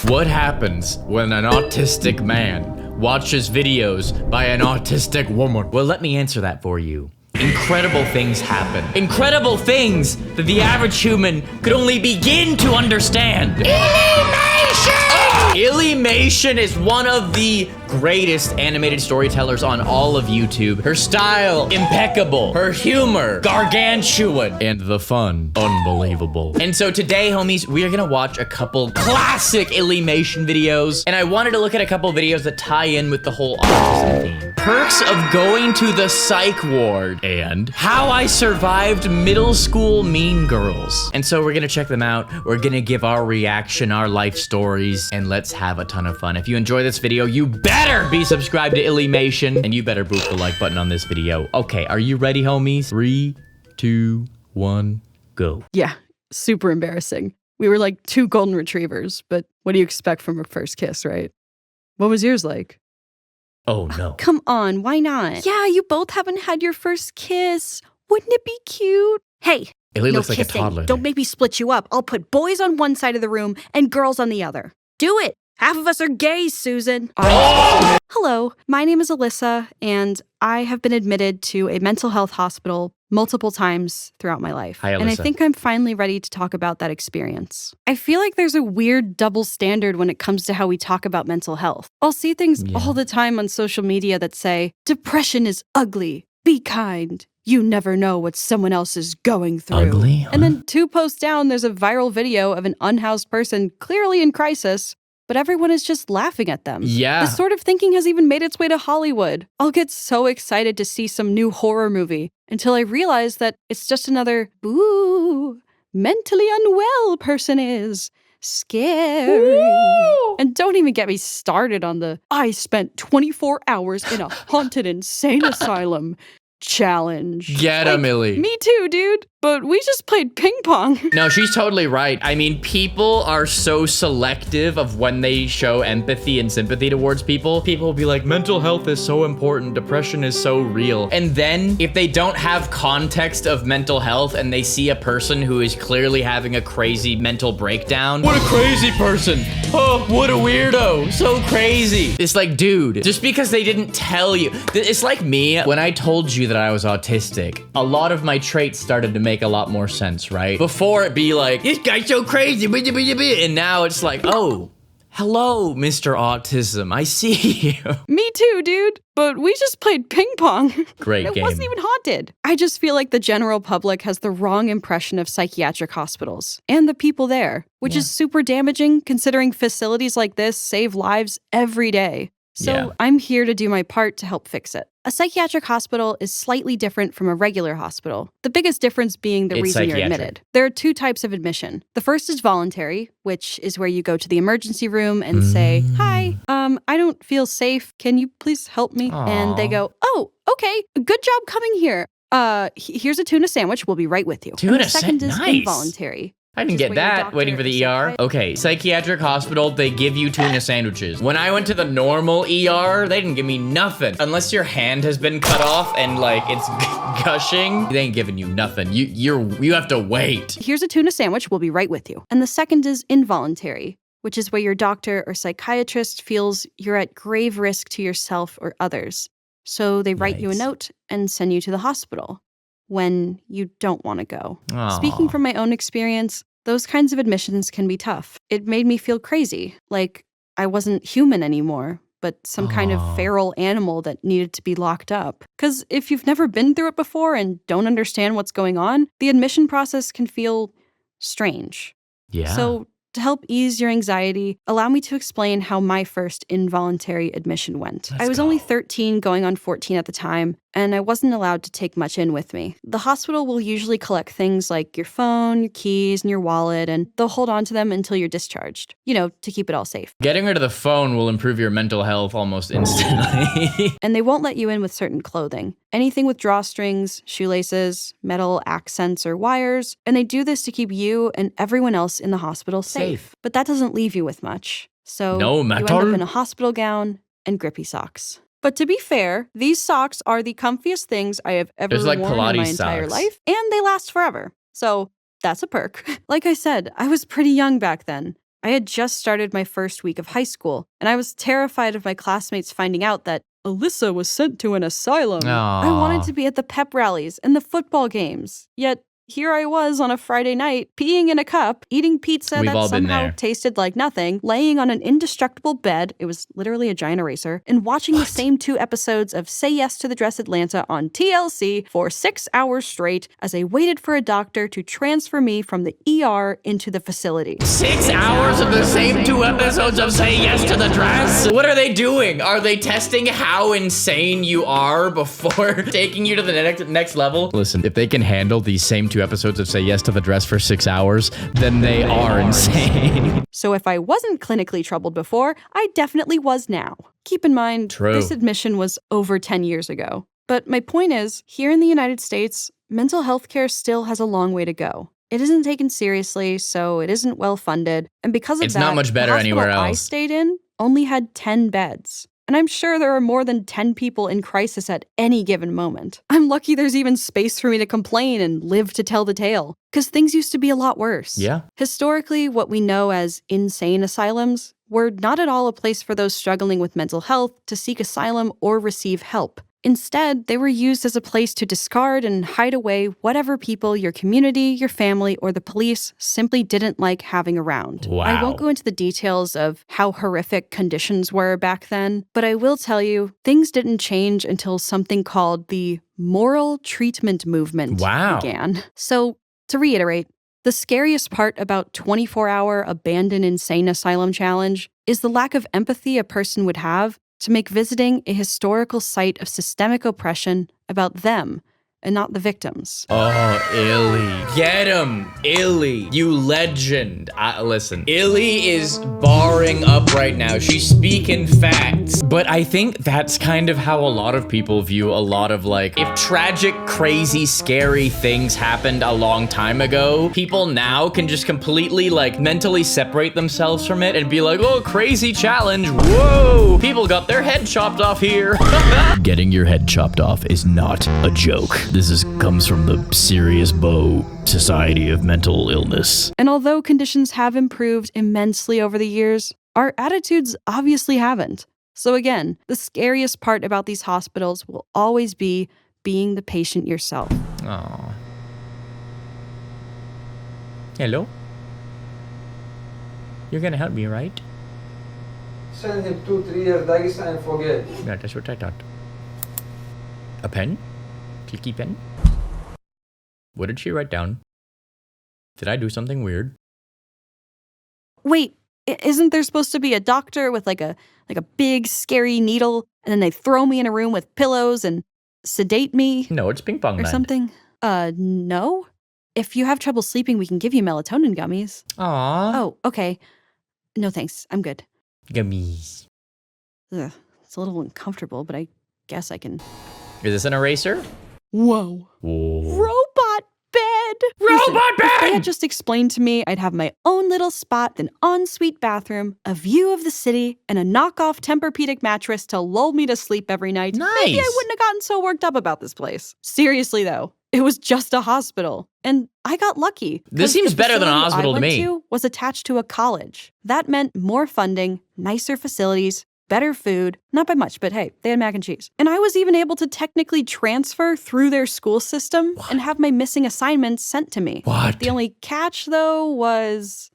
What happens when an autistic man watches videos by an autistic woman? Well, let me answer that for you. Incredible things happen. Incredible things that the average human could only begin to understand. Illymation is one of the greatest animated storytellers on all of YouTube. Her style, impeccable. Her humor, gargantuan. And the fun, unbelievable. And so today, homies, we are gonna watch a couple classic illymation videos. And I wanted to look at a couple videos that tie in with the whole autism theme. Perks of going to the psych ward. And how I survived middle school mean girls. And so we're gonna check them out. We're gonna give our reaction, our life stories, and let's have a ton of fun. If you enjoy this video, you better be subscribed to illymation, and you better boot the like button on this video. Okay, are you ready, homies? 3, 2, 1, go. Yeah, super embarrassing. We were like two golden retrievers, but what do you expect from a first kiss, right? What was yours like? Oh, no. Come on, why not? Yeah, you both haven't had your first kiss. Wouldn't it be cute? Hey, Illy no looks like kissing. a toddler. Don't make me split you up. I'll put boys on one side of the room and girls on the other. Do it. Half of us are gays, Susan. Hello, my name is Alyssa, and I have been admitted to a mental health hospital multiple times throughout my life. Hi, Alyssa. And I think I'm finally ready to talk about that experience. I feel like there's a weird double standard when it comes to how we talk about mental health. I'll see things all the time on social media that say, depression is ugly, be kind. You never know what someone else is going through. Ugly? Huh? And then 2 posts down, there's a viral video of an unhoused person clearly in crisis, but everyone is just laughing at them. Yeah. This sort of thinking has even made its way to Hollywood. I'll get so excited to see some new horror movie until I realize that it's just another, ooh, mentally unwell person is scary. Ooh. And don't even get me started on the, I spent 24 hours in a haunted insane asylum challenge. Get him, Illy. Me too, dude. But we just played ping pong. No, she's totally right. I mean, people are so selective of when they show empathy and sympathy towards people. People will be like, mental health is so important. Depression is so real. And then if they don't have context of mental health and they see a person who is clearly having a crazy mental breakdown, what a crazy person. Oh, what a weirdo. So crazy. It's like, dude, just because they didn't tell you. It's like me, when I told you that I was autistic, a lot of my traits started to make a lot more sense, right? Before it'd be like, this guy's so crazy, and now it's like, oh, hello, Mr. Autism, I see you. Me too, dude. But we just played ping pong. Great game. It wasn't even haunted. I just feel like the general public has the wrong impression of psychiatric hospitals and the people there, which is super damaging considering facilities like this save lives every day. So I'm here to do my part to help fix it. A psychiatric hospital is slightly different from a regular hospital, the biggest difference being the reason you're admitted. There are 2 types of admission. The first is voluntary, which is where you go to the emergency room and say, hi, I don't feel safe. Can you please help me? Aww. And they go, oh, okay, good job coming here. Here's a tuna sandwich. We'll be right with you. Tuna and the second is nice. Involuntary. I didn't get that, waiting for the ER. Okay, psychiatric hospital, they give you tuna sandwiches. When I went to the normal ER, they didn't give me nothing. Unless your hand has been cut off and like it's gushing, they ain't giving you nothing. You have to wait. Here's a tuna sandwich, we'll be right with you. And the second is involuntary, which is where your doctor or psychiatrist feels you're at grave risk to yourself or others. So they write you a note and send you to the hospital when you don't want to go. Aww. Speaking from my own experience, those kinds of admissions can be tough. It made me feel crazy, like I wasn't human anymore, but some kind of feral animal that needed to be locked up. Because if you've never been through it before and don't understand what's going on, the admission process can feel strange. Yeah. So to help ease your anxiety, allow me to explain how my first involuntary admission went. I was only 13 going on 14 at the time, and I wasn't allowed to take much in with me. The hospital will usually collect things like your phone, your keys, and your wallet, and they'll hold on to them until you're discharged, you know, to keep it all safe. Getting rid of the phone will improve your mental health almost instantly. And they won't let you in with certain clothing. Anything with drawstrings, shoelaces, metal accents, or wires, and they do this to keep you and everyone else in the hospital safe. But that doesn't leave you with much. So no you end up in a hospital gown and grippy socks. But to be fair, these socks are the comfiest things I have ever worn in my entire life, and they last forever. So that's a perk. Like I said, I was pretty young back then. I had just started my first week of high school, and I was terrified of my classmates finding out that Alyssa was sent to an asylum. I wanted to be at the pep rallies and the football games, yet here I was on a Friday night, peeing in a cup, eating pizza We've that all been somehow there. tasted like nothing, laying on an indestructible bed, it was literally a giant eraser, and watching the same 2 episodes of Say Yes to the Dress Atlanta on TLC for 6 hours straight as I waited for a doctor to transfer me from the ER into the facility. 6 hours of the same 2 episodes of Say Yes to the Dress? What are they doing? Are they testing how insane you are before taking you to the next level? Listen, if they can handle these same 2 episodes of Say Yes to the Dress for 6 hours, then they are insane. So if I wasn't clinically troubled before, I definitely was now. Keep in mind, this admission was over 10 years ago. But my point is, here in the United States, mental health care still has a long way to go. It isn't taken seriously, so it isn't well funded, and because of It's that, not much better the hospital anywhere I else. stayed in only had 10 beds. And I'm sure there are more than 10 people in crisis at any given moment. I'm lucky there's even space for me to complain and live to tell the tale, because things used to be a lot worse. Yeah. Historically, what we know as insane asylums were not at all a place for those struggling with mental health to seek asylum or receive help. Instead, they were used as a place to discard and hide away whatever people your community, your family, or the police simply didn't like having around. Wow. I won't go into the details of how horrific conditions were back then, but I will tell you, things didn't change until something called the moral treatment movement began. So, to reiterate, the scariest part about 24-hour abandoned insane asylum challenge is the lack of empathy a person would have to make visiting a historical site of systemic oppression about them and not the victims. Oh, Illy. Get him, Illy. You legend. Listen, Illy is barring up right now. She's speaking facts. But I think that's kind of how a lot of people view a lot of like, if tragic, crazy, scary things happened a long time ago, people now can just completely like mentally separate themselves from it and be like, oh, crazy challenge. Whoa, people got their head chopped off here. Getting your head chopped off is not a joke. This comes from the Serious Bow Society of Mental Illness. And although conditions have improved immensely over the years, our attitudes obviously haven't. So again, the scariest part about these hospitals will always be being the patient yourself. Aww. Hello? You're gonna help me, right? Send him 2-3 years Dagestan and forget. Yeah, that's what I thought. A pen? Clicky pen? What did she write down? Did I do something weird? Wait, isn't there supposed to be a doctor with like a big scary needle, and then they throw me in a room with pillows and sedate me? No, it's Ping Pong or Man. something? No. If you have trouble sleeping, we can give you melatonin gummies. Aww. Oh, okay. No thanks, I'm good. Gummies. Ugh, it's a little uncomfortable, but I guess I can. Is this an eraser? Whoa. Whoa. Robot bed! Robot bed! If they had just explained to me I'd have my own little spot, an ensuite bathroom, a view of the city, and a knockoff Tempur-Pedic mattress to lull me to sleep every night, maybe I wouldn't have gotten so worked up about this place. Seriously though, it was just a hospital. And I got lucky. This seems better than a hospital to me. I went to was attached to a college. That meant more funding, nicer facilities, better food, not by much, but hey, they had mac and cheese. And I was even able to technically transfer through their school system and have my missing assignments sent to me. What? The only catch, though, was...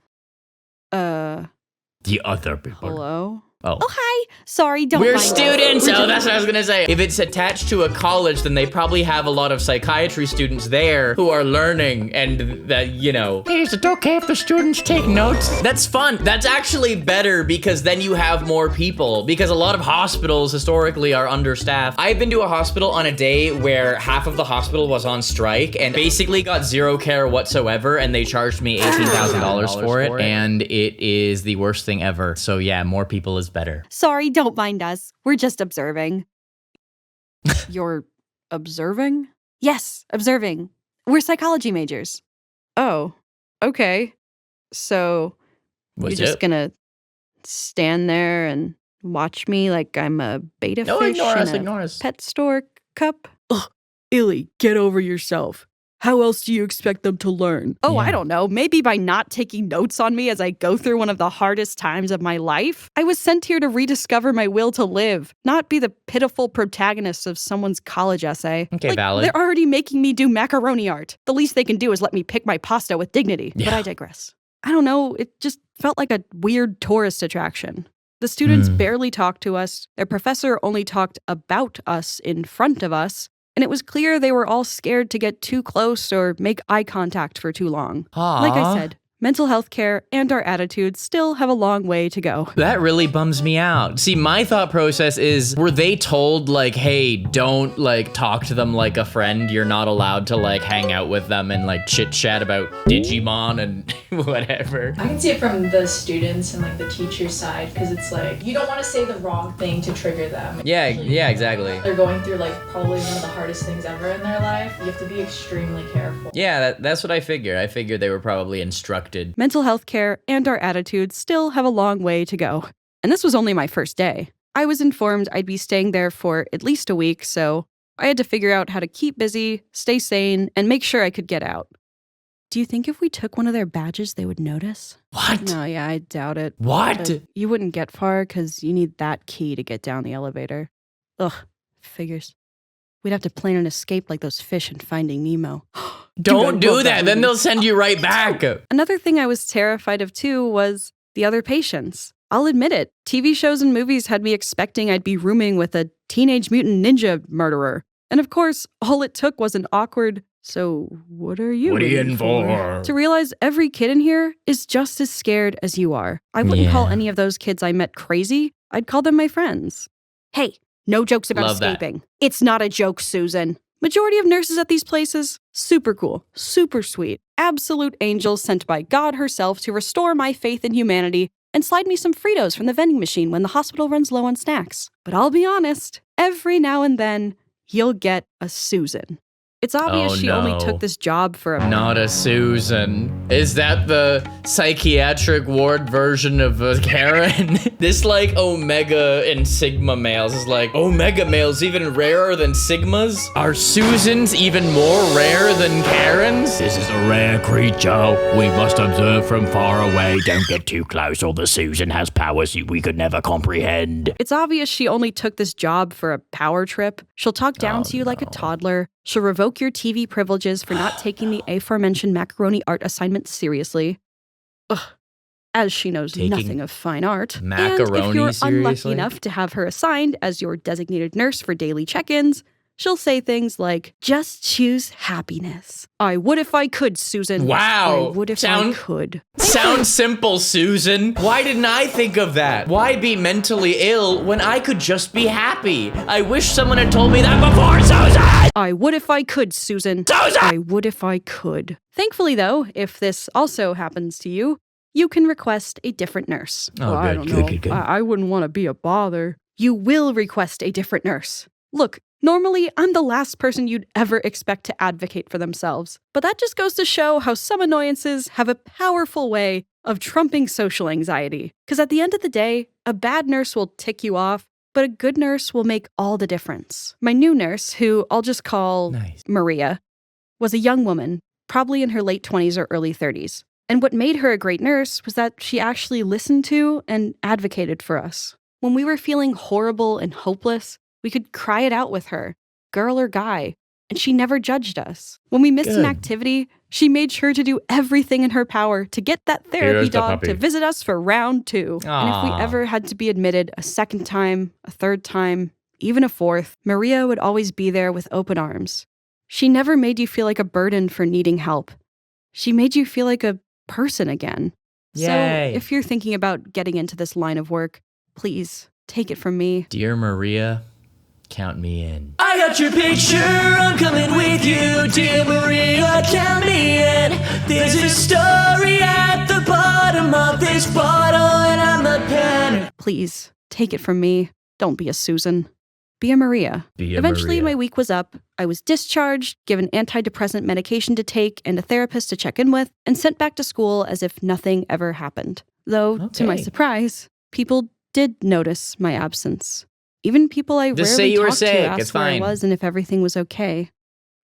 The other people. Hello? Oh. Oh, hi. Sorry, don't We're mind us. students! Oh, that's what I was gonna say. If it's attached to a college, then they probably have a lot of psychiatry students there who are learning and that, you know. Hey, is it okay if the students take notes? That's fun. That's actually better because then you have more people because a lot of hospitals historically are understaffed. I've been to a hospital on a day where half of the hospital was on strike and basically got zero care whatsoever and they charged me $18,000 for it and it is the worst thing ever. So yeah, more people is better. Sorry, don't mind us. We're just observing. You're observing? Yes, observing. We're psychology majors. Oh, okay. So you're just gonna stand there and watch me like I'm a beta fish ignore in a us. pet store cup? Ugh, Illy, get over yourself. How else do you expect them to learn? Oh, I don't know. Maybe by not taking notes on me as I go through one of the hardest times of my life? I was sent here to rediscover my will to live, not be the pitiful protagonist of someone's college essay. Okay, valid. They're already making me do macaroni art. The least they can do is let me pick my pasta with dignity. But I digress. I don't know, it just felt like a weird tourist attraction. The students barely talked to us. Their professor only talked about us in front of us. And it was clear they were all scared to get too close or make eye contact for too long. Like I said, mental health care and our attitudes still have a long way to go. That really bums me out. See, my thought process is, were they told like, hey, don't like talk to them like a friend. You're not allowed to like hang out with them and like chit chat about Digimon and whatever. I can see it from the students and like the teacher side, because it's like, you don't want to say the wrong thing to trigger them. Yeah, exactly. They're going through like probably one of the hardest things ever in their life. You have to be extremely careful. Yeah, that's what I figured. I figured they were probably instructed. Mental health care and our attitudes still have a long way to go. And this was only my first day. I was informed I'd be staying there for at least a week, so I had to figure out how to keep busy, stay sane, and make sure I could get out. Do you think if we took one of their badges, they would notice? What? No, yeah, I doubt it. What? But you wouldn't get far because you need that key to get down the elevator. Ugh, figures. We'd have to plan an escape like those fish in Finding Nemo. Don't do that, then they'll send you right back. Another thing I was terrified of too was the other patients. I'll admit it, TV shows and movies had me expecting I'd be rooming with a teenage mutant ninja murderer. And of course, all it took was an awkward, so what are you in for? To realize every kid in here is just as scared as you are. I wouldn't call any of those kids I met crazy. I'd call them my friends. Hey, no jokes about escaping. It's not a joke, Susan. Majority of nurses at these places, super cool, super sweet, absolute angels sent by God herself to restore my faith in humanity and slide me some Fritos from the vending machine when the hospital runs low on snacks. But I'll be honest, every now and then, you'll get a Susan. It's obvious she only took this job for a... Not a Susan. Is that the psychiatric ward version of a Karen? This like Omega and Sigma males is like, Omega males even rarer than Sigmas? Are Susans even more rare than Karens? This is a rare creature. We must observe from far away. Don't get too close or the Susan has powers we could never comprehend. It's obvious she only took this job for a power trip. She'll talk down to you like a toddler. She'll revoke your TV privileges for not taking the aforementioned macaroni art assignment seriously. Ugh. As she knows nothing of fine art. Macaroni, and if you're seriously? unlucky enough to have her assigned as your designated nurse for daily check-ins, she'll say things like, just choose happiness. I would if I could, Susan. Wow. I would if I could. Sounds simple, Susan. Why didn't I think of that? Why be mentally ill when I could just be happy? I wish someone had told me that before, Susan! I would if I could, Susan. Susan! I would if I could. Thankfully, though, if this also happens to you, you can request a different nurse. I don't know. I wouldn't want to be a bother. You will request a different nurse. Look, normally, I'm the last person you'd ever expect to advocate for themselves. But that just goes to show how some annoyances have a powerful way of trumping social anxiety. Because at the end of the day, a bad nurse will tick you off, but a good nurse will make all the difference. My new nurse, who I'll just call Maria, was a young woman, probably in her late 20s or early 30s. And what made her a great nurse was that she actually listened to and advocated for us. When we were feeling horrible and hopeless, we could cry it out with her, girl or guy, and she never judged us. When we missed an activity, she made sure to do everything in her power to get that therapy dog to visit us for round 2. Aww. And if we ever had to be admitted a second time, a third time, even a fourth, Maria would always be there with open arms. She never made you feel like a burden for needing help. She made you feel like a person again. Yay. So if you're thinking about getting into this line of work, please take it from me. Dear Maria, count me in. I got your picture, I'm coming with you. Dear Maria, count me in. There's a story at the bottom of this bottle and I'm a pen. Please, take it from me. Don't be a Susan. Be a Maria. Eventually, my week was up. I was discharged, given antidepressant medication to take and a therapist to check in with, and sent back to school as if nothing ever happened. Though, to my surprise, people did notice my absence. Even people I Just say rarely you were talked to sick. asked It's where fine. I was and if everything was okay.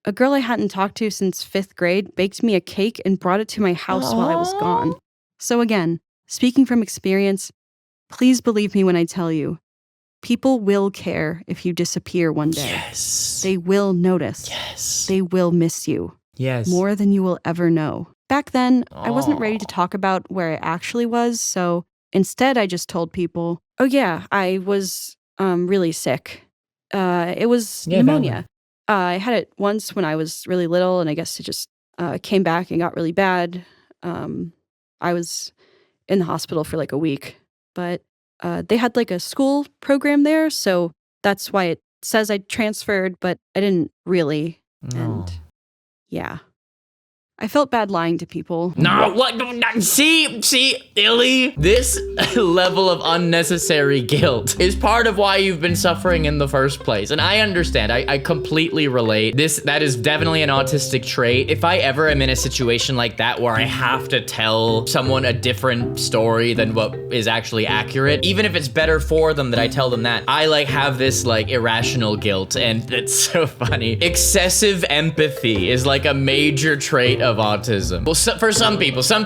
A girl I hadn't talked to since 5th grade baked me a cake and brought it to my house while I was gone. So again, speaking from experience, please believe me when I tell you, people will care if you disappear one day. Yes. They will notice. Yes. They will miss you. Yes. More than you will ever know. Back then, I wasn't ready to talk about where I actually was, so instead I just told people, oh yeah, I was really sick. It was pneumonia. I had it once when I was really little, and I guess it just came back and got really bad. I was in the hospital for like a week, but they had like a school program there, so that's why it says I transferred, but I didn't really. And yeah. I felt bad lying to people. No, what? See, Illy, this level of unnecessary guilt is part of why you've been suffering in the first place. And I understand, I completely relate. That is definitely an autistic trait. If I ever am in a situation like that where I have to tell someone a different story than what is actually accurate, even if it's better for them that I tell them that, I like have this like irrational guilt, and it's so funny. Excessive empathy is like a major trait of autism. Well, for some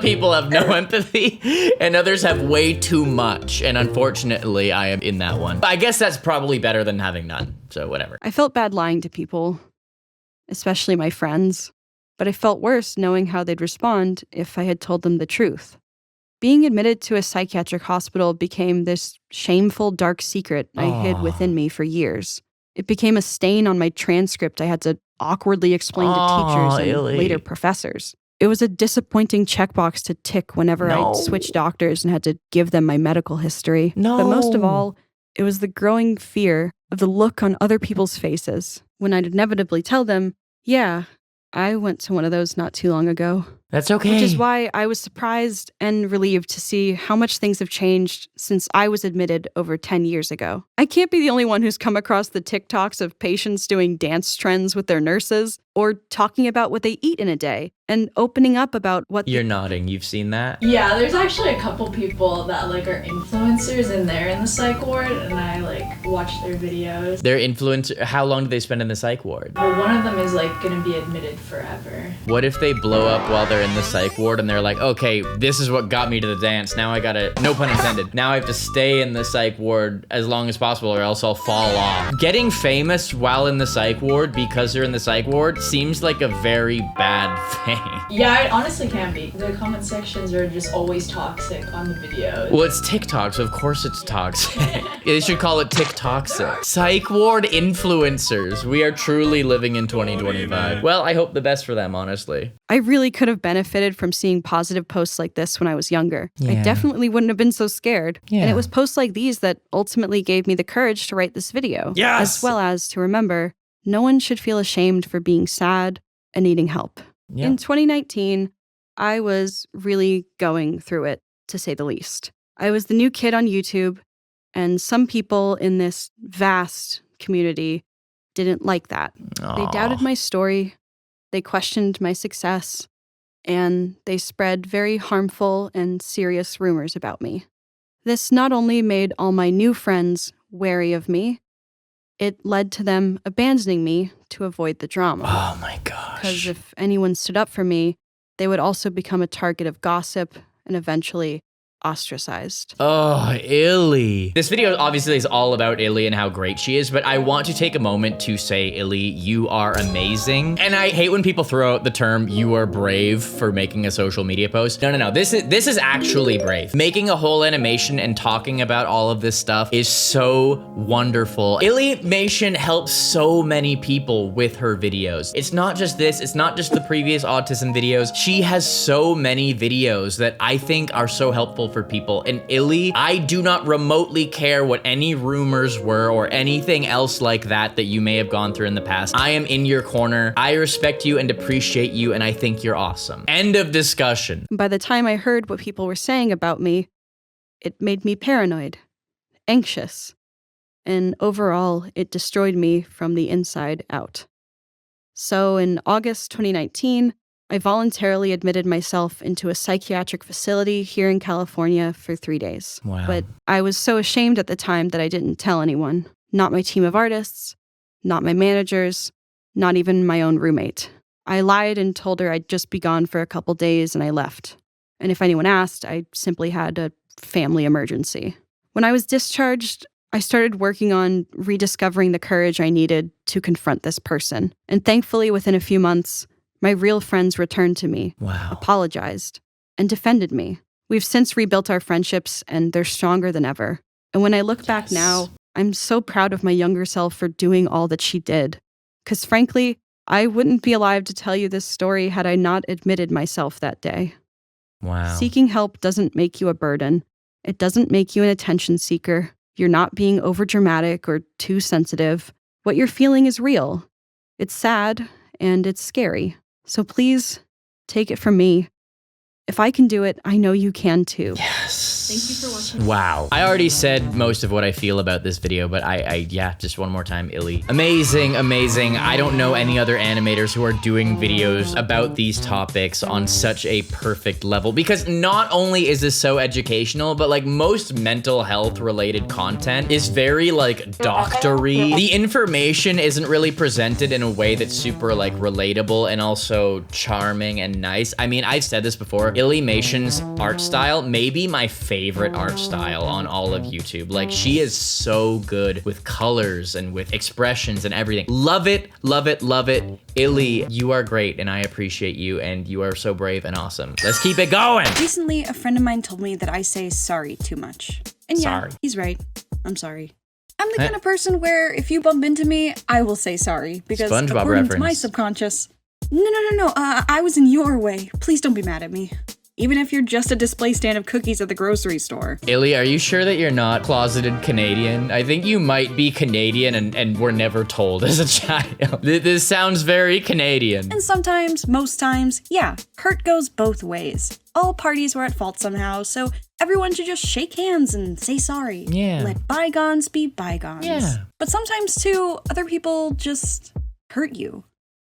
people have no empathy and others have way too much. And unfortunately, I am in that one. But I guess that's probably better than having none. So whatever. I felt bad lying to people, especially my friends, but I felt worse knowing how they'd respond if I had told them the truth. Being admitted to a psychiatric hospital became this shameful, dark secret I hid within me for years. It became a stain on my transcript I had to awkwardly explain to teachers and Illy. later professors. It was a disappointing checkbox to tick whenever I'd switch doctors and had to give them my medical history. No. But most of all, it was the growing fear of the look on other people's faces when I'd inevitably tell them, yeah, I went to one of those not too long ago. That's okay. Which is why I was surprised and relieved to see how much things have changed since I was admitted over 10 years ago. I can't be the only one who's come across the TikToks of patients doing dance trends with their nurses or talking about what they eat in a day and opening up about what You're nodding. You've seen that? Yeah, there's actually a couple people that like are influencers and they're in the psych ward, and I like watch their videos. They're influencer. How long do they spend in the psych ward? Well, one of them is like gonna be admitted forever. What if they blow up while they're in the psych ward and they're like, okay, this is what got me to the dance. Now I gotta, no pun intended, now I have to stay in the psych ward as long as possible or else I'll fall off. Getting famous while in the psych ward because they're in the psych ward seems like a very bad thing. Yeah, it honestly can be. The comment sections are just always toxic on the videos. Well, it's TikTok, so of course it's toxic. They should call it TikToxic. Psych ward influencers. We are truly living in 2025. Well, I hope the best for them, honestly. I really could have benefited from seeing positive posts like this when I was younger. I definitely wouldn't have been so scared. And it was posts like these that ultimately gave me the courage to write this video. Yes! As well as to remember, no one should feel ashamed for being sad and needing help. Yeah. In 2019, I was really going through it, to say the least. I was the new kid on YouTube, and some people in this vast community didn't like that. They doubted my story, they questioned my success, and they spread very harmful and serious rumors about me. This not only made all my new friends wary of me, it led to them abandoning me to avoid the drama. Oh my gosh. Because if anyone stood up for me, they would also become a target of gossip and eventually ostracized. Oh, Illy. This video obviously is all about Illy and how great she is, but I want to take a moment to say, Illy, you are amazing. And I hate when people throw out the term, you are brave for making a social media post. No. This is actually brave. Making a whole animation and talking about all of this stuff is so wonderful. Illymation helps so many people with her videos. It's not just this, it's not just the previous autism videos. She has so many videos that I think are so helpful for people. And Illy, I do not remotely care what any rumors were or anything else like that you may have gone through in the past. I am in your corner. I respect you and appreciate you, and I think you're awesome. End of discussion. By the time I heard what people were saying about me, it made me paranoid, anxious, and overall, it destroyed me from the inside out. So in August 2019, I voluntarily admitted myself into a psychiatric facility here in California for 3 days. Wow. But I was so ashamed at the time that I didn't tell anyone. Not my team of artists, not my managers, not even my own roommate. I lied and told her I'd just be gone for a couple days and I left. And if anyone asked, I simply had a family emergency. When I was discharged, I started working on rediscovering the courage I needed to confront this person. And thankfully, within a few months, my real friends returned to me, apologized, and defended me. We've since rebuilt our friendships, and they're stronger than ever. And when I look back now, I'm so proud of my younger self for doing all that she did. Because frankly, I wouldn't be alive to tell you this story had I not admitted myself that day. Wow. Seeking help doesn't make you a burden. It doesn't make you an attention seeker. You're not being overdramatic or too sensitive. What you're feeling is real. It's sad and it's scary. So please, take it from me. If I can do it, I know you can too. Yes. Thank you for watching. Wow. I already said most of what I feel about this video, but yeah, just one more time, Illy. Amazing, amazing. I don't know any other animators who are doing videos about these topics on such a perfect level, because not only is this so educational, but like most mental health related content is very like doctory. The information isn't really presented in a way that's super like relatable and also charming and nice. I mean, I've said this before, Illymation's art style may be my favorite art style on all of YouTube. Like, she is so good with colors and with expressions and everything. Love it, love it, love it. Illy, you are great and I appreciate you and you are so brave and awesome. Let's keep it going. Recently, a friend of mine told me that I say sorry too much. And yeah, Sorry. he's right. I'm sorry. I'm the kind of person where if you bump into me, I will say sorry. Because SpongeBob according to my reference. subconscious, no, I was in your way. Please don't be mad at me. Even if you're just a display stand of cookies at the grocery store. Illy, are you sure that you're not closeted Canadian? I think you might be Canadian and were never told as a child. This sounds very Canadian. And sometimes, most times, yeah, hurt goes both ways. All parties were at fault somehow, so everyone should just shake hands and say sorry. Yeah. Let bygones be bygones. Yeah. But sometimes, too, other people just hurt you.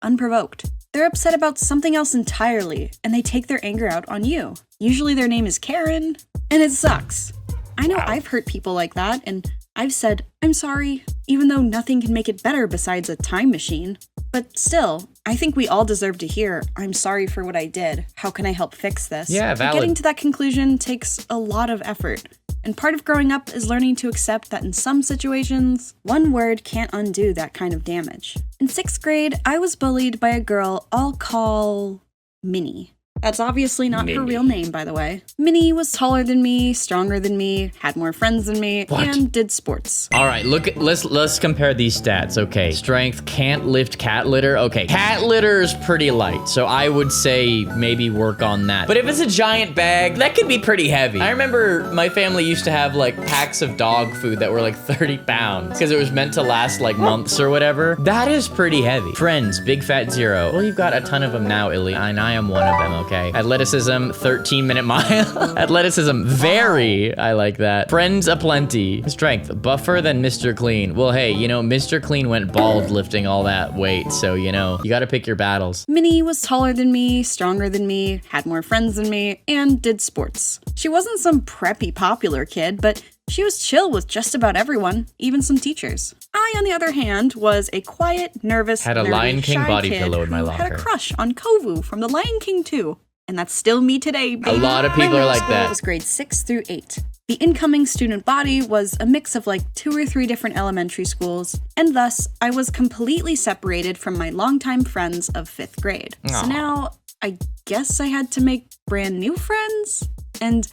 Unprovoked. They're upset about something else entirely, and they take their anger out on you. Usually their name is Karen, and it sucks. I know I've hurt people like that, and I've said, I'm sorry, even though nothing can make it better besides a time machine. But still, I think we all deserve to hear, I'm sorry for what I did. How can I help fix this? Yeah, But valid. getting to that conclusion takes a lot of effort. And part of growing up is learning to accept that in some situations, one word can't undo that kind of damage. In 6th grade, I was bullied by a girl I'll call Minnie. That's obviously not her real name, by the way. Minnie was taller than me, stronger than me, had more friends than me, and did sports. All right, let's compare these stats. Okay, strength, can't lift cat litter. Okay, cat litter is pretty light, so I would say maybe work on that. But if it's a giant bag, that could be pretty heavy. I remember my family used to have like packs of dog food that were like 30 pounds because it was meant to last like months or whatever. That is pretty heavy. Friends, big fat zero. Well, you've got a ton of them now, Illy, and I am one of them. Okay. Athleticism, 13-minute mile. Athleticism, very. I like that. Friends aplenty. Strength, buffer than Mr. Clean. Well, hey, you know, Mr. Clean went bald lifting all that weight, so, you know, you gotta pick your battles. Minnie was taller than me, stronger than me, had more friends than me, and did sports. She wasn't some preppy popular kid, but she was chill with just about everyone, even some teachers. I, on the other hand, was a quiet, nervous, Had a nerdy, Lion King shy body kid pillow in my who had locker. a crush on Kovu from The Lion King 2. And that's still me today, baby. A lot of people My are middle like school that. was grades 6 through 8. The incoming student body was a mix of like 2 or 3 different elementary schools, and thus I was completely separated from my longtime friends of 5th grade. Aw. So now I guess I had to make brand new friends, and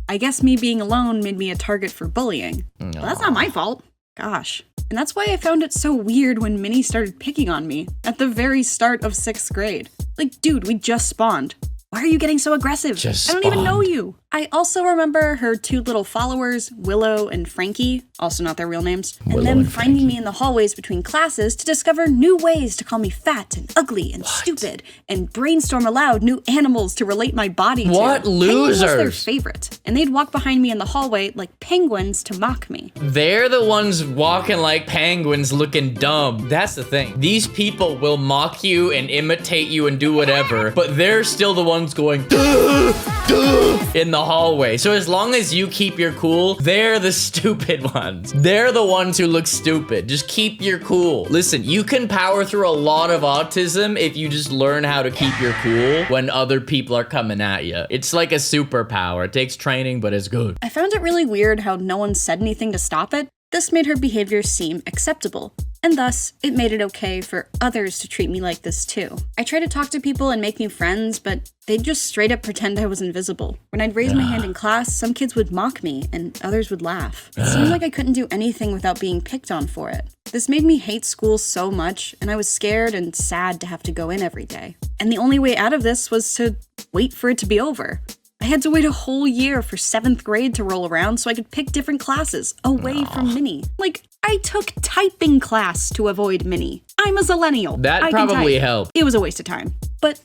I guess me being alone made me a target for bullying. But that's not my fault. Gosh. And that's why I found it so weird when Minnie started picking on me at the very start of 6th grade. Like, dude, we just spawned. Why are you getting so aggressive? Just I don't even know spawned. you. I also remember her 2 little followers, Willow and Frankie, also not their real names, and Willow them and finding Frankie. me in the hallways between classes to discover new ways to call me fat and ugly and stupid, and brainstorm aloud new animals to relate my body to. What Penguin was their losers. favorite, and they'd walk behind me in the hallway like penguins to mock me. They're the ones walking like penguins looking dumb. That's the thing. These people will mock you and imitate you and do whatever, but they're still the ones going, duh, duh, in the the hallway. So as long as you keep your cool, they're the stupid ones. They're the ones who look stupid. Just keep your cool. Listen, you can power through a lot of autism if you just learn how to keep your cool when other people are coming at you. It's like a superpower. It takes training, but it's good. I found it really weird how no one said anything to stop it. This made her behavior seem acceptable, and thus, it made it okay for others to treat me like this too. I tried to talk to people and make new friends, but they'd just straight up pretend I was invisible. When I'd raise my hand in class, some kids would mock me, and others would laugh. It seemed like I couldn't do anything without being picked on for it. This made me hate school so much, and I was scared and sad to have to go in every day. And the only way out of this was to wait for it to be over. I had to wait a whole year for 7th grade to roll around so I could pick different classes away from Minnie. Like, I took typing class to avoid Minnie. I'm a zillennial. That I can probably type. helped. It was a waste of time. But,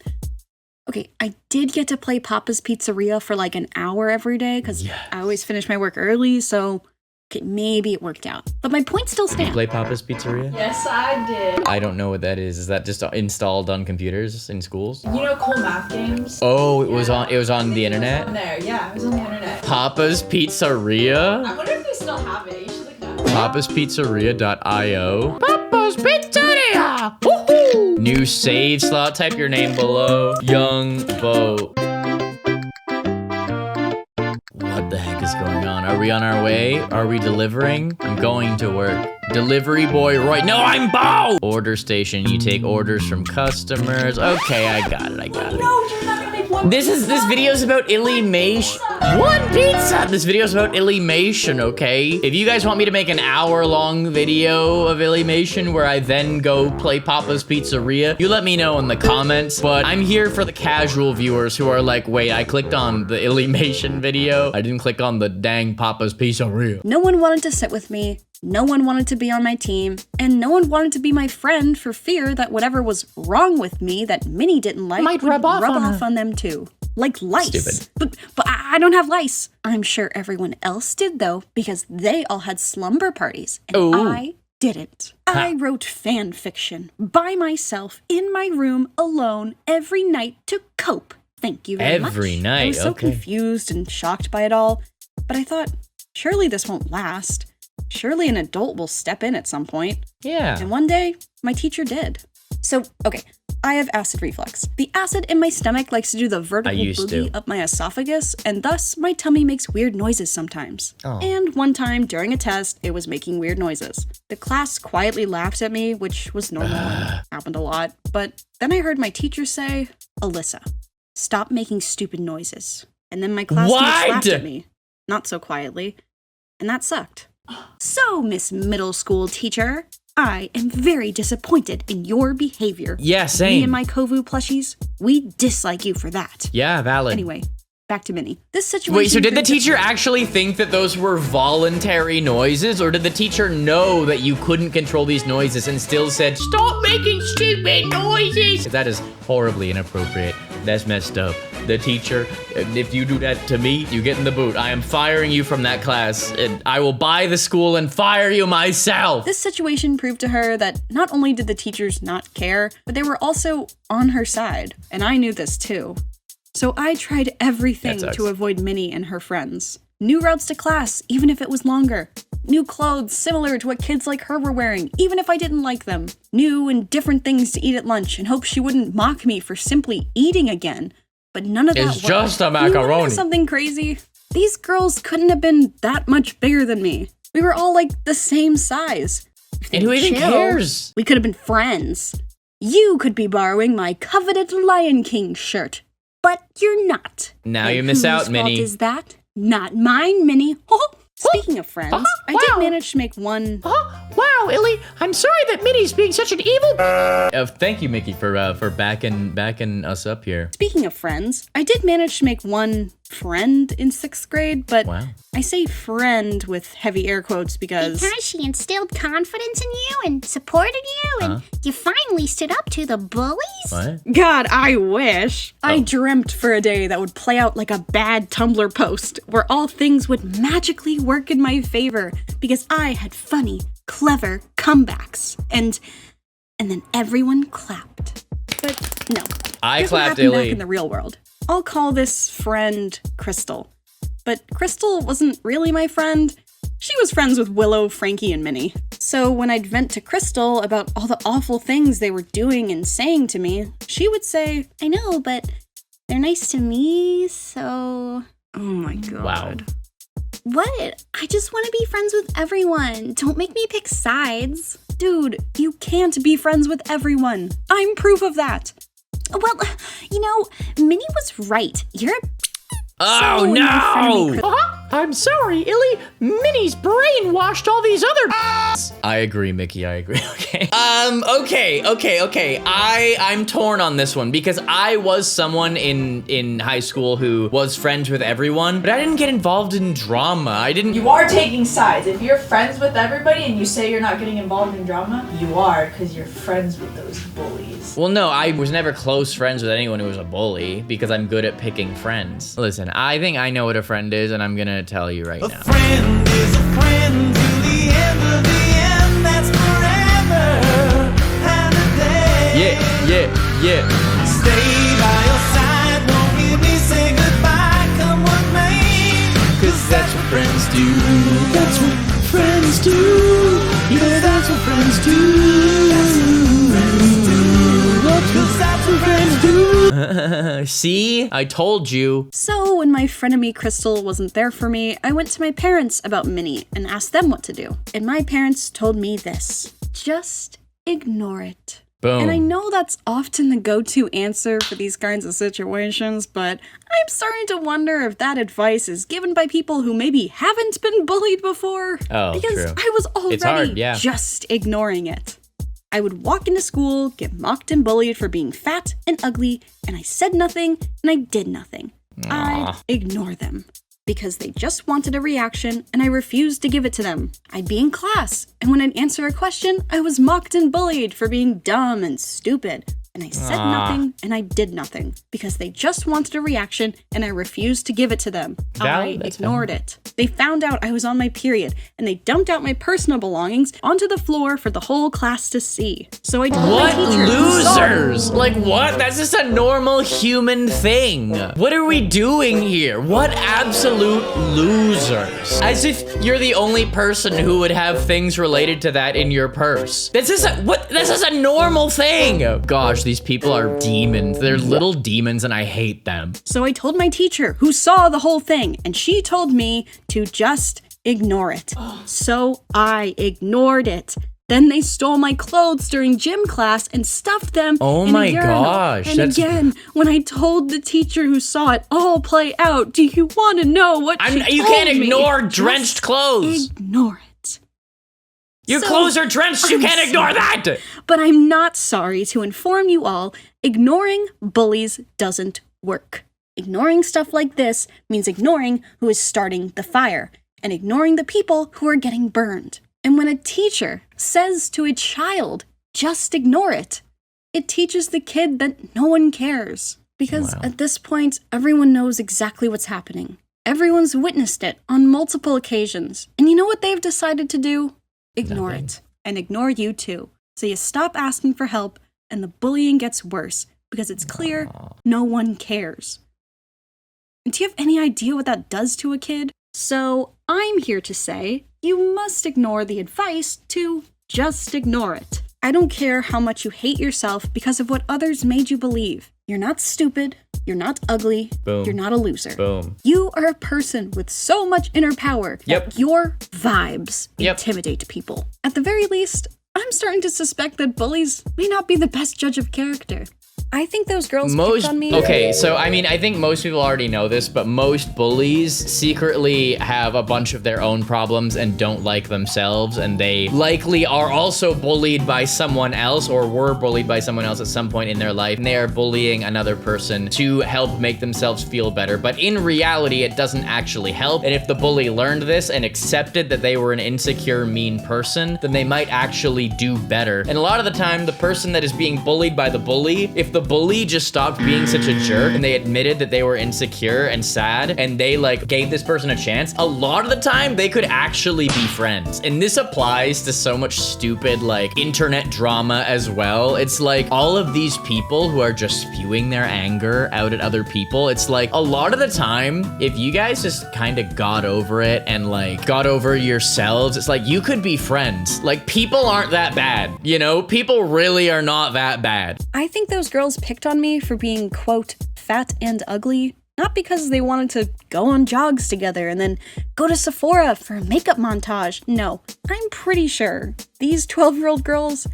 okay, I did get to play Papa's Pizzeria for like an hour every day because I always finish my work early, so okay, maybe it worked out. But my point still Did you stands. play Papa's Pizzeria? Yes, I did. I don't know what that is. Is that just installed on computers in schools? You know cool math games? Oh, it was on the internet? On there, yeah, it was on the internet. Papa's Pizzeria? I wonder if they still have it. You should look that up. papaspizzeria.io. Papa's Pizzeria! Woohoo! New save slot. Type your name below. Young Bo. What the heck is going on? Are we on our way? Are we delivering? I'm going to work. Delivery boy Roy. No, I'm Bo! Order station. You take orders from customers. Okay, I got it. No, you're not gonna make one. This video's about illymation. One pizza! This video's about illymation, okay? If you guys want me to make an hour-long video of illymation where I then go play Papa's Pizzeria, you let me know in the comments. But I'm here for the casual viewers who are like, wait, I clicked on the illymation video. I didn't click on the dang Papa's Pizzeria. No one wanted to sit with me, no one wanted to be on my team, and no one wanted to be my friend for fear that whatever was wrong with me that Minnie didn't like Might would rub off on them too. Like lice. Stupid. But I don't have lice. I'm sure everyone else did though, because they all had slumber parties, and Ooh. I didn't. I wrote fan fiction by myself in my room alone every night to cope. Thank you very much. Every night, I was so okay. confused and shocked by it all, but I thought, surely this won't last. Surely an adult will step in at some point. Yeah. And one day, my teacher did. So, okay, I have acid reflux. The acid in my stomach likes to do the vertical used boogie to. up my esophagus, and thus my tummy makes weird noises sometimes. Oh. And one time during a test, it was making weird noises. The class quietly laughed at me, which was normal and happened a lot. But then I heard my teacher say, Alyssa, stop making stupid noises. And then my classmates What? laughed at me. Not so quietly. And that sucked. So, Miss Middle School Teacher, I am very disappointed in your behavior. Yeah, Me same. and my Kovu plushies, we dislike you for that. Yeah, valid. Anyway, back to Minnie. This situation. Wait, so did the proved that- teacher actually think that those were voluntary noises, or did the teacher know that you couldn't control these noises and still said, stop making stupid noises? That is horribly inappropriate. That's messed up. The teacher, if you do that to me, you get in the boot. I am firing you from that class, and I will buy the school and fire you myself. This situation proved to her that not only did the teachers not care, but they were also on her side. And I knew this too. So I tried everything That sucks. to avoid Minnie and her friends. New routes to class, even if it was longer. New clothes similar to what kids like her were wearing, even if I didn't like them. New and different things to eat at lunch in hopes she wouldn't mock me for simply eating again. But none of that It's worked. just a You wanna know macaroni. something crazy? These girls couldn't have been that much bigger than me. We were all like the same size. If they And who would even chill, cares? We could have been friends. You could be borrowing my coveted Lion King shirt, but you're not. Now And you miss out, whose Minnie. fault is that? Not mine, Minnie. Speaking of friends, I did wow. manage to make one. Wow, Illy, I'm sorry that Minnie's being such an evil. Thank you, Mickey, for backing us up here. Speaking of friends, I did manage to make one friend in 6th grade, but Wow. I say friend with heavy air quotes because she instilled confidence in you and supported you, and you finally stood up to the bullies? What? God, I wish. I dreamt for a day that would play out like a bad Tumblr post, where all things would magically work in my favor because I had funny, clever comebacks. And then everyone clapped. But no. I Here's what clapped, happened back Illy. in the real world. I'll call this friend Crystal. But Crystal wasn't really my friend. She was friends with Willow, Frankie, and Minnie. So when I'd vent to Crystal about all the awful things they were doing and saying to me, she would say, I know, but they're nice to me, so... oh my god. Wow. What? I just want to be friends with everyone. Don't make me pick sides. Dude, you can't be friends with everyone. I'm proof of that. Well, you know, Minnie was right. You're a... Oh, So, no! my friend I'm sorry, Illy. Minnie's brainwashed all these other. I agree, Mickey. I agree. Okay. Okay. I'm torn on this one because I was someone in high school who was friends with everyone, but I didn't get involved in drama. I didn't. You are taking sides. If you're friends with everybody and you say you're not getting involved in drama, you are, because you're friends with those bullies. Well, no, I was never close friends with anyone who was a bully because I'm good at picking friends. Listen, I think I know what a friend is, and I'm gonna tell you right now. A friend is a friend to the end of the end. That's forever and a day. Yeah. Stay by your side, won't hear me say goodbye. Come what may, 'cause that's what friends do. That's what friends do. Yeah, that's what friends do. That's what friends do. See? I told you. So when my frenemy Crystal wasn't there for me, I went to my parents about Minnie and asked them what to do. And my parents told me this: just ignore it. Boom. And I know that's often the go-to answer for these kinds of situations, but I'm starting to wonder if that advice is given by people who maybe haven't been bullied before. Oh, because true. I was already It's hard, yeah. just ignoring it. I would walk into school, get mocked and bullied for being fat and ugly, and I said nothing and I did nothing. I'd ignore them because they just wanted a reaction and I refused to give it to them. I'd be in class, and when I'd answer a question, I was mocked and bullied for being dumb and stupid. And I said nothing and I did nothing because they just wanted a reaction and I refused to give it to them. Valid, I that's ignored it. They found out I was on my period and they dumped out my personal belongings onto the floor for the whole class to see. So I told my What teacher, who saw it. losers? Like what? That's just a normal human thing. What are we doing here? What absolute losers? As if you're the only person who would have things related to that in your purse. This is a normal thing. Gosh, these people are demons. They're little demons and I hate them. So I told my teacher, who saw the whole thing, and she told me to just ignore it. So I ignored it. Then they stole my clothes during gym class and stuffed them Oh in my a urinal. gosh, And that's- again, when I told the teacher who saw it all play out, do you want to know what she You told can't me? ignore drenched clothes. Ignore it. Your So, clothes are drenched. You I'm can't ignore sorry. that. But I'm not sorry to inform you all, ignoring bullies doesn't work. Ignoring stuff like this means ignoring who is starting the fire and ignoring the people who are getting burned. And when a teacher says to a child, just ignore it, it teaches the kid that no one cares. Because at this point, everyone knows exactly what's happening. Everyone's witnessed it on multiple occasions. And you know what they've decided to do? Ignore Nothing. it. And ignore you too. So you stop asking for help and the bullying gets worse because it's clear no one cares. And do you have any idea what that does to a kid? So I'm here to say you must ignore the advice to just ignore it. I don't care how much you hate yourself because of what others made you believe. You're not stupid. You're not ugly. Boom. You're not a loser. Boom. You are a person with so much inner power Yep. that your vibes Yep. intimidate people. At the very least, I'm starting to suspect that bullies may not be the best judge of character. I think those girls picked on me. Okay, so I mean, I think most people already know this, but most bullies secretly have a bunch of their own problems and don't like themselves, and they likely are also bullied by someone else or were bullied by someone else at some point in their life, and they are bullying another person to help make themselves feel better. But in reality, it doesn't actually help, and if the bully learned this and accepted that they were an insecure, mean person, then they might actually do better. And a lot of the time, the person that is being bullied by the bully, if the bully just stopped being such a jerk and they admitted that they were insecure and sad and they like gave this person a chance, a lot of the time they could actually be friends. And this applies to so much stupid like internet drama as well. It's like all of these people who are just spewing their anger out at other people. It's like a lot of the time, if you guys just kind of got over it and like got over yourselves, it's like you could be friends. Like people aren't that bad, you know? People really are not that bad. I think those girls picked on me for being, quote, fat and ugly, not because they wanted to go on jogs together and then go to Sephora for a makeup montage. No, I'm pretty sure these 12-year-old girls,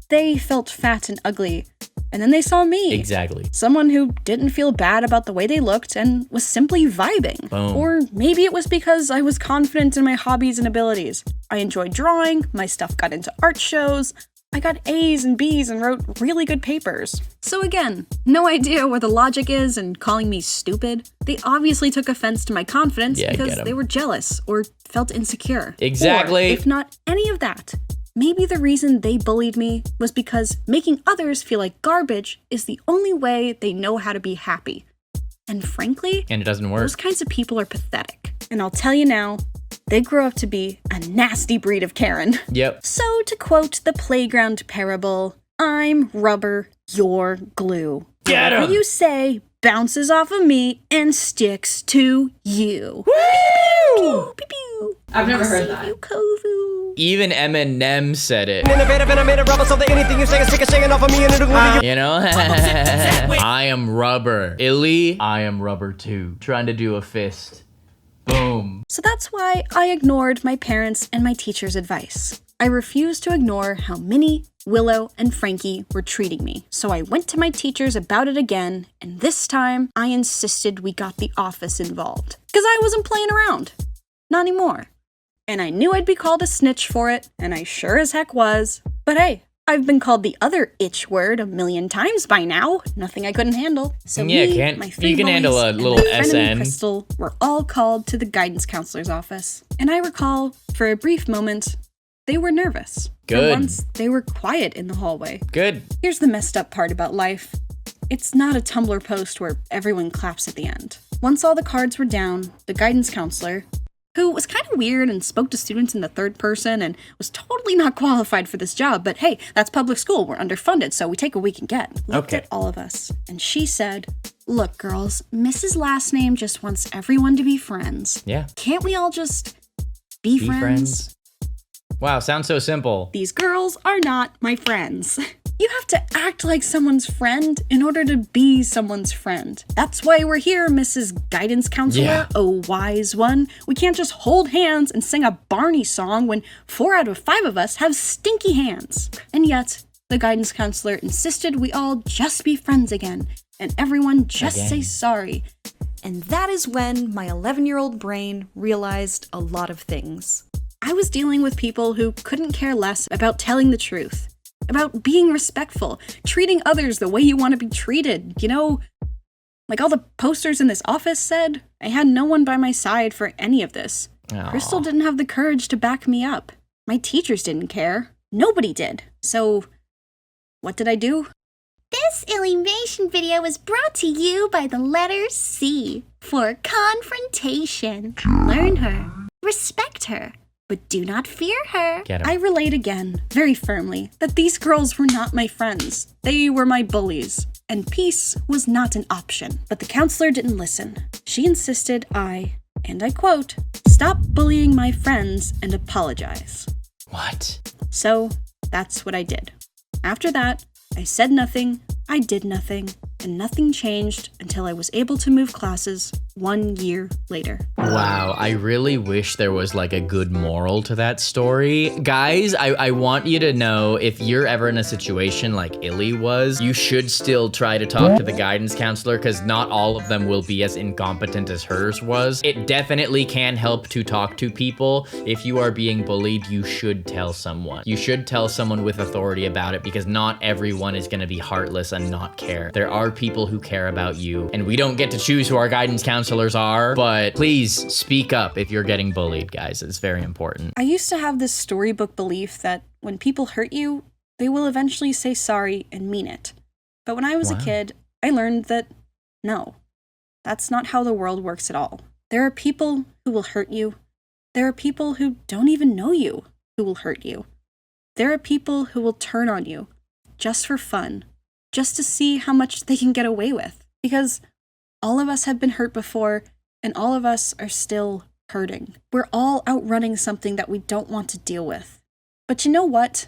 they felt fat and ugly. And then they saw me. Exactly. Someone who didn't feel bad about the way they looked and was simply vibing. Boom. Or maybe it was because I was confident in my hobbies and abilities. I enjoyed drawing, my stuff got into art shows, I got A's and B's and wrote really good papers. So again, no idea where the logic is in calling me stupid. They obviously took offense to my confidence because they were jealous or felt insecure. Exactly. Or, if not any of that, maybe the reason they bullied me was because making others feel like garbage is the only way they know how to be happy. And frankly, and it doesn't work. Those kinds of people are pathetic. And I'll tell you now, they grow up to be a nasty breed of Karen. Yep. So to quote the playground parable, I'm rubber, you're glue. Get 'em! Whatever you say bounces off of me and sticks to you. Woo! Pew, pew. I've never heard See that. you, Kovu. Even Eminem said it. Innovative and I made a rubber so that anything you say is sick of shaking off of me and it'll glue you. You know? I am rubber. Illy, I am rubber too. Trying to do a fist. Boom. So that's why I ignored my parents' and my teacher's advice. I refused to ignore how Minnie, Willow, and Frankie were treating me. So I went to my teachers about it again, and this time I insisted we got the office involved. Because I wasn't playing around. Not anymore. And I knew I'd be called a snitch for it, and I sure as heck was. But hey, I've been called the other itch word a million times by now. Nothing I couldn't handle. So Yeah, me, my three you can handle boys, a and little my frenemy SN. Crystal were all called to the guidance counselor's office. And I recall, for a brief moment, they were nervous. Good. For once, they were quiet in the hallway. Good. Here's the messed up part about life. It's not a Tumblr post where everyone claps at the end. Once all the cards were down, the guidance counselor, who was kind of weird and spoke to students in the third person and was totally not qualified for this job, but hey, that's public school, we're underfunded, so we take what we can get. Looked at all of us, and she said, "Look, girls, Mrs. Last Name just wants everyone to be friends. Yeah. Can't we all just be Be friends? friends. Wow, sounds so simple. These girls are not my friends." You have to act like someone's friend in order to be someone's friend. That's why we're here, Mrs. Guidance Counselor, Yeah. oh wise one. We can't just hold hands and sing a Barney song when 4 out of 5 of us have stinky hands. And yet, the guidance counselor insisted we all just be friends again, and everyone just say sorry. And that is when my 11-year-old brain realized a lot of things. I was dealing with people who couldn't care less about telling the truth, about being respectful, treating others the way you want to be treated, you know? Like all the posters in this office said, I had no one by my side for any of this. Aw. Crystal didn't have the courage to back me up. My teachers didn't care. Nobody did. So, what did I do? This illymation video was brought to you by the letter C for confrontation. Learn her, respect her, but do not fear her. Get him. I relate again, very firmly, that these girls were not my friends. They were my bullies, and peace was not an option. But the counselor didn't listen. She insisted I, and I quote, stop bullying my friends and apologize. What? So that's what I did. After that, I said nothing, I did nothing, and nothing changed until I was able to move classes 1 year later. Wow, I really wish there was like a good moral to that story. Guys, I want you to know if you're ever in a situation like Illy was, you should still try to talk to the guidance counselor because not all of them will be as incompetent as hers was. It definitely can help to talk to people. If you are being bullied, you should tell someone. You should tell someone with authority about it because not everyone is going to be heartless and not care. There are people who care about you, and we don't get to choose who our guidance counselors are, but please speak up if you're getting bullied, guys. It's very important. I used to have this storybook belief that when people hurt you, they will eventually say sorry and mean it. But when I was a kid, I learned that no, that's not how the world works at all. There are people who will hurt you. There are people who don't even know you who will hurt you. There are people who will turn on you just for fun, just to see how much they can get away with. Because all of us have been hurt before, and all of us are still hurting. We're all outrunning something that we don't want to deal with. But you know what?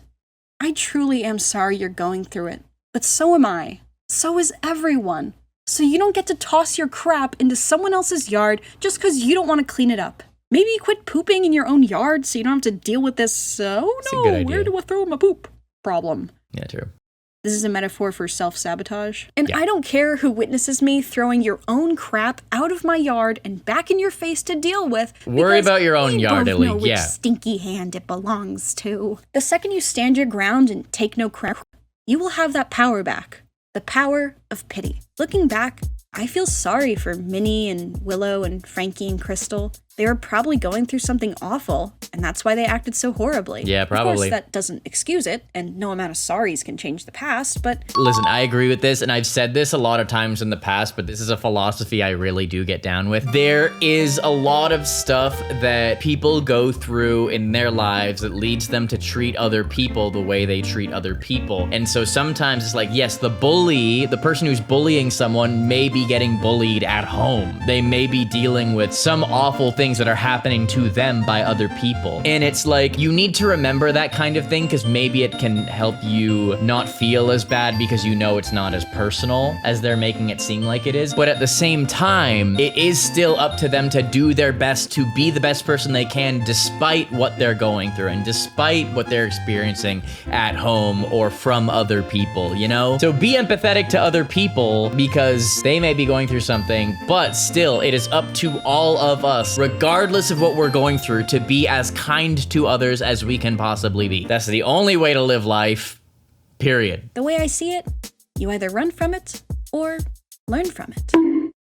I truly am sorry you're going through it. But so am I. So is everyone. So you don't get to toss your crap into someone else's yard just because you don't want to clean it up. Maybe quit pooping in your own yard so you don't have to deal with this, oh no, where do I throw my poop problem. Yeah, true. This is a metaphor for self-sabotage. And I don't care who witnesses me throwing your own crap out of my yard and back in your face to deal with. Worry about your own yard, Illy. Know which stinky hand it belongs to. The second you stand your ground and take no crap, you will have that power back. The power of pity. Looking back, I feel sorry for Minnie and Willow and Frankie and Crystal. They were probably going through something awful, and that's why they acted so horribly. Yeah, probably. Of course, that doesn't excuse it, and no amount of sorries can change the past, but... Listen, I agree with this, and I've said this a lot of times in the past, but this is a philosophy I really do get down with. There is a lot of stuff that people go through in their lives that leads them to treat other people the way they treat other people. And so sometimes it's like, yes, the bully, the person who's bullying someone may be getting bullied at home. They may be dealing with some awful things that are happening to them by other people. And it's like, you need to remember that kind of thing because maybe it can help you not feel as bad because you know it's not as personal as they're making it seem like it is. But at the same time, it is still up to them to do their best to be the best person they can despite what they're going through and despite what they're experiencing at home or from other people, you know? So be empathetic to other people because they may be going through something, but still, it is up to all of us, regardless of what we're going through, to be as kind to others as we can possibly be. That's the only way to live life, period. The way I see it, you either run from it or learn from it.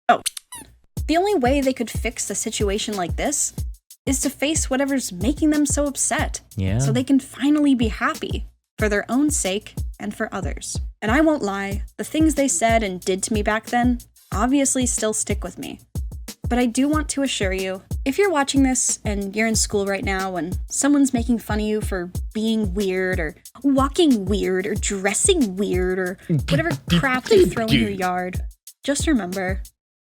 Oh, the only way they could fix a situation like this is to face whatever's making them so upset. Yeah. So they can finally be happy for their own sake and for others. And I won't lie, the things they said and did to me back then obviously still stick with me. But I do want to assure you, if you're watching this and you're in school right now and someone's making fun of you for being weird or walking weird or dressing weird or whatever crap they throw in your yard, just remember,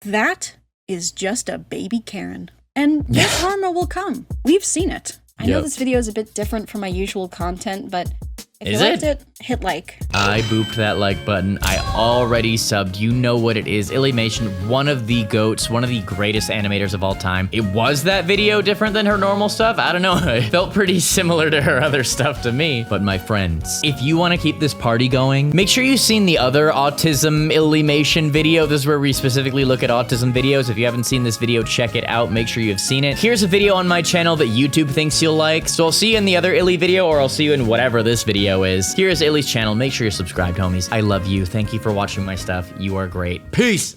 that is just a baby Karen. And their karma will come. We've seen it. I know this video is a bit different from my usual content, but if you liked it, hit like. I booped that like button. I already subbed. You know what it is. Illymation, one of the GOATs, one of the greatest animators of all time. It was that video different than her normal stuff? I don't know. It felt pretty similar to her other stuff to me. But my friends, if you want to keep this party going, make sure you've seen the other autism illymation video. This is where we specifically look at autism videos. If you haven't seen this video, check it out. Make sure you have seen it. Here's a video on my channel that YouTube thinks you'll like. So I'll see you in the other illy video, or I'll see you in whatever this video is. Here's Illy's channel. Make sure you're subscribed, homies. I love you. Thank you for watching my stuff. You are great. Peace.